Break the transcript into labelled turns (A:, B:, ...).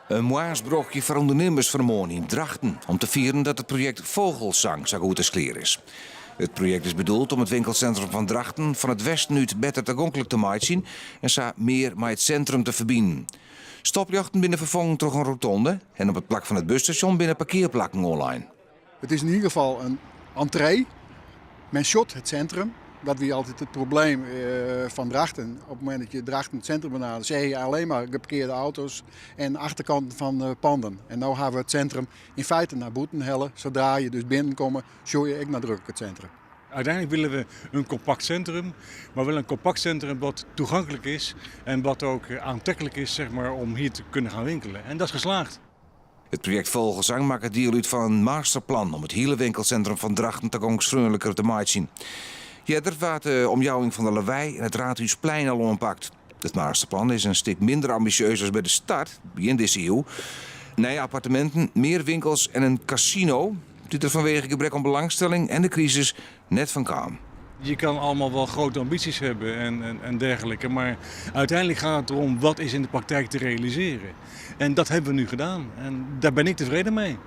A: Een moaarsbrokje voor ondernemers vanmorgen in Drachten om te vieren dat het project Vogelzang zo goed als klaar is. Het project is bedoeld om het winkelcentrum van Drachten van het westen uit beter toegankelijk te maken en zo meer met het centrum te verbinden. Stopjachten binnen vervangen door een rotonde en op het plak van het busstation binnen parkeerplakken online.
B: Het is in ieder geval een entree. Men shot het centrum. Dat was altijd het probleem van Drachten. Op het moment dat je Drachten het centrum benadert, zie je alleen maar geparkeerde auto's en de achterkant van panden. En nu hebben we het centrum in feite naar buiten hellen. Zodra je dus binnenkomt, zie je ook nadrukkelijk het centrum.
C: Uiteindelijk willen we een compact centrum, maar wel een compact centrum wat toegankelijk is en wat ook aantrekkelijk is, zeg maar, om hier te kunnen gaan winkelen. En dat is geslaagd.
A: Het project Vogelzang maakt deel uit van een masterplan om het hele winkelcentrum van Drachten toegankelijker te maken. Jeder waard de omjouwing van de lawaai en het Raadhuisplein al ompakt. Het masterplan is een stuk minder ambitieus als bij de start, begin deze eeuw. Nee, appartementen, meer winkels en een casino die er vanwege gebrek aan belangstelling en de crisis net van kwam.
C: Je kan allemaal wel grote ambities hebben en dergelijke, maar uiteindelijk gaat het erom wat is in de praktijk te realiseren. En dat hebben we nu gedaan en daar ben ik tevreden mee.